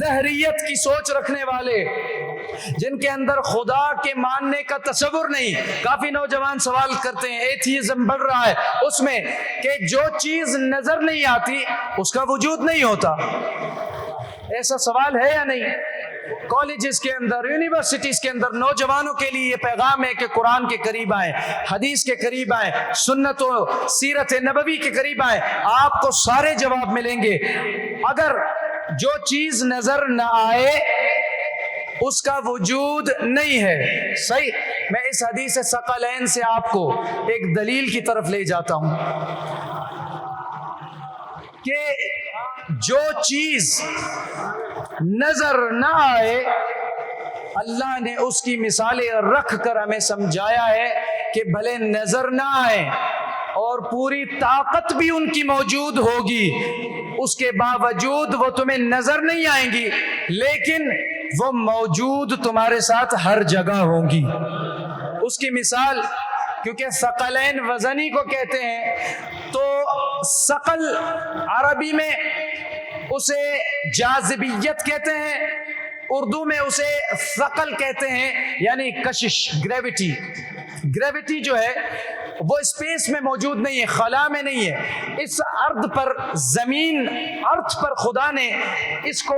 دہریت کی سوچ رکھنے والے، جن کے اندر خدا کے ماننے کا تصور نہیں. کافی نوجوان سوال کرتے ہیں، ایتھیزم بڑھ رہا ہے اس میں کہ جو چیز نظر نہیں آتی اس کا وجود نہیں ہوتا. ایسا سوال ہے یا نہیں؟ کالجز کے اندر، یونیورسٹیز کے اندر نوجوانوں کے لیے یہ پیغام ہے کہ قرآن کے قریب آئیں، حدیث کے قریب آئیں، سنت و سیرت نبوی کے قریب آئیں، آپ کو سارے جواب ملیں گے. اگر جو چیز نظر نہ آئے اس کا وجود نہیں ہے. صحیح. میں اس حدیث ثقلین سے آپ کو ایک دلیل کی طرف لے جاتا ہوں کہ جو چیز نظر نہ آئے اللہ نے اس کی مثالیں رکھ کر ہمیں سمجھایا ہے کہ بھلے نظر نہ آئے اور پوری طاقت بھی ان کی موجود ہوگی، اس کے باوجود وہ تمہیں نظر نہیں آئیں گی، لیکن وہ موجود تمہارے ساتھ ہر جگہ ہوں گی. اس کی مثال، کیونکہ ثقلین وزنی کو کہتے ہیں، تو ثقل عربی میں اسے جاذبیت کہتے ہیں، اردو میں اسے ثقل کہتے ہیں، یعنی کشش، گریوٹی. گریوٹی جو ہے وہ اسپیس میں موجود نہیں ہے، خلا میں نہیں ہے. اس ارض پر، زمین ارض پر خدا نے اس کو،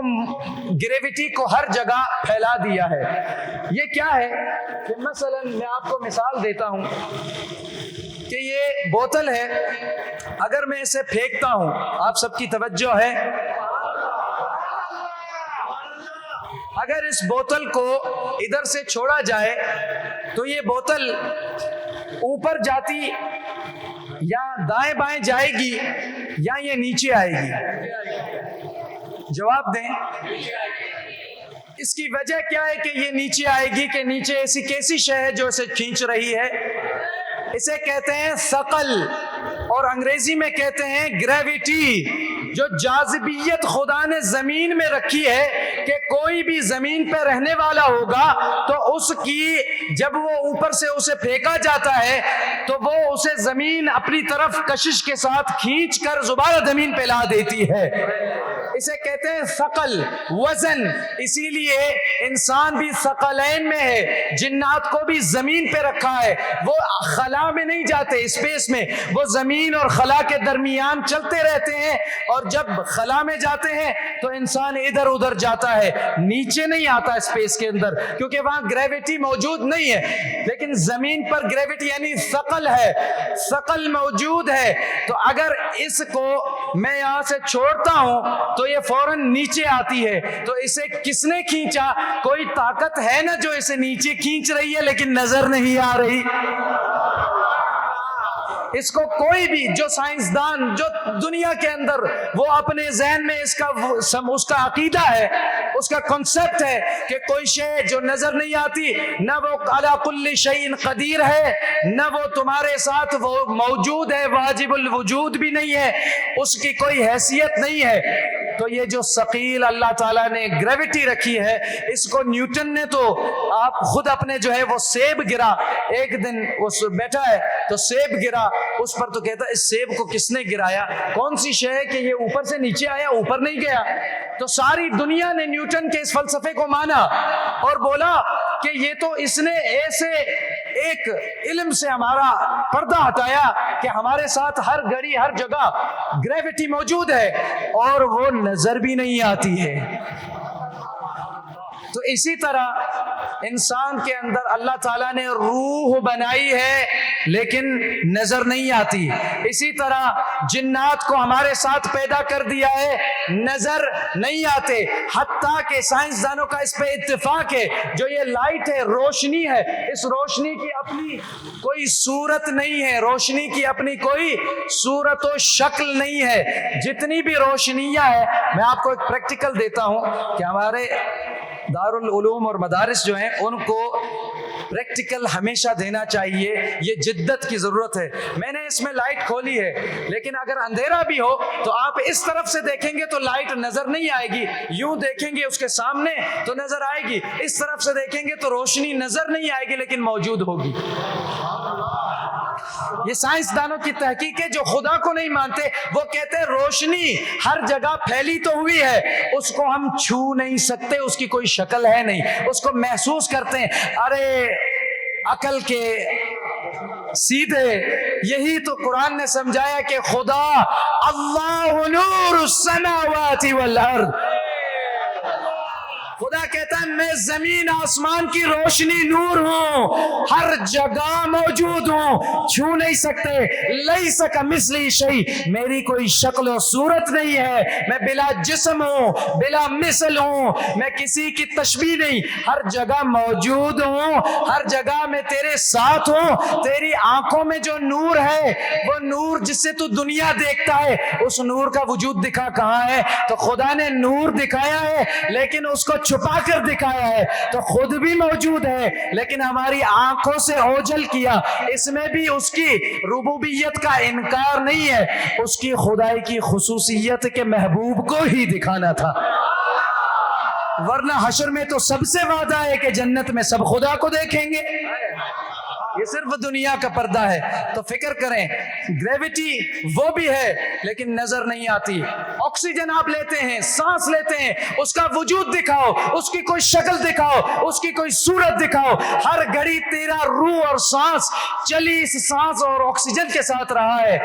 گریوٹی کو ہر جگہ پھیلا دیا ہے. یہ کیا ہے کہ مثلا میں آپ کو مثال دیتا ہوں کہ یہ بوتل ہے، اگر میں اسے پھینکتا ہوں، آپ سب کی توجہ ہے، اگر اس بوتل کو ادھر سے چھوڑا جائے تو یہ بوتل اوپر جاتی یا دائیں بائیں جائے گی یا یہ نیچے آئے گی؟ جواب دیں. اس کی وجہ کیا ہے کہ یہ نیچے آئے گی؟ کہ نیچے ایسی کیسی شے ہے جو اسے کھینچ رہی ہے؟ اسے کہتے ہیں ثقل، اور انگریزی میں کہتے ہیں گریوٹی. جو جاذبیت خدا نے زمین میں رکھی ہے کہ کوئی بھی زمین پہ رہنے والا ہوگا تو اس کی، جب وہ اوپر سے اسے پھینکا جاتا ہے تو وہ اسے زمین اپنی طرف کشش کے ساتھ کھینچ کر دوبارہ زمین پہ لا دیتی ہے. اسے کہتے ہیں ثقل، وزن. اسی لیے انسان بھی ثقلین میں ہے، جنات کو بھی زمین پہ رکھا ہے. وہ خلا میں نہیں جاتے، اسپیس میں، وہ زمین اور خلا کے درمیان چلتے رہتے ہیں، اور جب خلا میں جاتے ہیں تو انسان ادھر ادھر جاتا ہے، نیچے نہیں آتا اسپیس کے اندر، کیونکہ وہاں گریوٹی موجود نہیں ہے. لیکن زمین پر گریوٹی یعنی ثقل ہے، ثقل موجود ہے. تو اگر اس کو میں یہاں سے چھوڑتا ہوں تو یہ فوراً نیچے آتی ہے. تو اسے کس نے کھینچا؟ کوئی طاقت ہے نا جو اسے نیچے کھینچ رہی ہے لیکن نظر نہیں آ رہی. اس کو کوئی بھی، جو سائنسدان، جو دنیا کے اندر وہ اپنے ذہن میں اس کا عقیدہ ہے، اس کا کنسپٹ ہے کہ کوئی شے جو نظر نہیں آتی، نہ وہ علی کل شیء قدیر ہے، نہ وہ تمہارے ساتھ وہ موجود ہے، واجب الوجود بھی نہیں ہے، اس کی کوئی حیثیت نہیں ہے. تو یہ جو ثقیل اللہ تعالیٰ نے گریوٹی رکھی ہے، اس کو نیوٹن نے، تو آپ خود اپنے جو ہے وہ سیب گرا، ایک دن وہ بیٹھا ہے تو سیب گرا، اس پر تو کہتا ہے اس سیب کو کس نے گرایا؟ کون سی شے ہے کہ یہ اوپر سے نیچے آیا، اوپر نہیں گیا؟ تو ساری دنیا نے نیوٹن کے اس فلسفے کو مانا اور بولا کہ یہ تو اس نے ایسے ایک علم سے ہمارا پردہ ہٹایا کہ ہمارے ساتھ ہر گھڑی ہر جگہ گریوٹی موجود ہے اور وہ نظر بھی نہیں آتی ہے. تو اسی طرح انسان کے اندر اللہ تعالیٰ نے روح بنائی ہے لیکن نظر نہیں آتی. اسی طرح جنات کو ہمارے ساتھ پیدا کر دیا ہے، نظر نہیں آتے. حتیٰ کہ سائنسدانوں کا اس پہ اتفاق ہے، جو یہ لائٹ ہے، روشنی ہے، اس روشنی کی اپنی کوئی صورت نہیں ہے، روشنی کی اپنی کوئی صورت و شکل نہیں ہے. جتنی بھی روشنیاں ہیں، میں آپ کو ایک پریکٹیکل دیتا ہوں کہ ہمارے دارالعلوم اور مدارس جو ہیں ان کو پریکٹیکل ہمیشہ دینا چاہیے، یہ جدت کی ضرورت ہے. میں نے اس میں لائٹ کھولی ہے، لیکن اگر اندھیرا بھی ہو تو آپ اس طرف سے دیکھیں گے تو لائٹ نظر نہیں آئے گی، یوں دیکھیں گے اس کے سامنے تو نظر آئے گی، اس طرف سے دیکھیں گے تو روشنی نظر نہیں آئے گی لیکن موجود ہوگی. یہ سائنسدانوں کی تحقیق ہے. جو خدا کو نہیں مانتے وہ کہتے ہیں روشنی ہر جگہ پھیلی تو ہوئی ہے, اس کو ہم چھو نہیں سکتے, اس کی کوئی شکل ہے نہیں, اس کو محسوس کرتے ہیں. ارے عقل کے سیدھے, یہی تو قرآن نے سمجھایا کہ خدا اللہ نور السماوات والارض, خدا کہتا ہے میں زمین آسمان کی روشنی نور ہوں, ہر جگہ موجود ہوں, چھو نہیں سکتے. لیس کمثلہ شیء, میری کوئی شکل و صورت نہیں ہے, میں بلا جسم ہوں, بلا مثل ہوں, میں کسی کی تشبیہ نہیں, ہر جگہ موجود ہوں, ہر جگہ میں تیرے ساتھ ہوں. تیری آنکھوں میں جو نور ہے وہ نور جس سے تو دنیا دیکھتا ہے, اس نور کا وجود دکھا کہاں ہے؟ تو خدا نے نور دکھایا ہے لیکن اس کو چھپا کر دکھایا ہے, تو خود بھی موجود ہے لیکن ہماری آنکھوں سے اوجھل کیا. اس میں بھی اس کی ربوبیت کا انکار نہیں ہے, اس کی خدائی کی خصوصیت کے محبوب کو ہی دکھانا تھا. ورنہ حشر میں تو سب سے وعدہ ہے کہ جنت میں سب خدا کو دیکھیں گے, یہ صرف دنیا کا پردہ ہے. تو فکر کریں, گریویٹی وہ بھی ہے لیکن نظر نہیں آتی. آکسیجن آپ لیتے ہیں, سانس لیتے ہیں, اس کا وجود دکھاؤ, اس کی کوئی شکل دکھاؤ, اس کی کوئی صورت دکھاؤ. ہر گھڑی تیرا روح اور سانس چلی اس سانس اور آکسیجن کے ساتھ رہا ہے,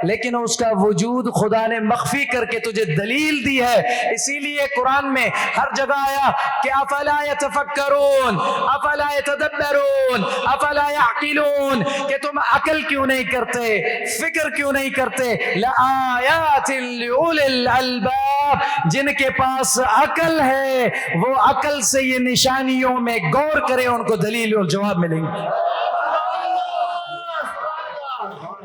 لیکن اس کا وجود خدا نے مخفی کر کے تجھے دلیل دی ہے. اسی لیے قرآن میں ہر جگہ آیا کہ افلا یتفکرون, افلا یتدبرون, افلا یعقلون, کہ تم عقل کیوں نہیں کرتے, فکر کیوں نہیں کرتے. لآیات لأولی الالباب, جن کے پاس عقل ہے وہ عقل سے یہ نشانیوں میں غور کریں, ان کو دلیل اور جواب ملیں گے.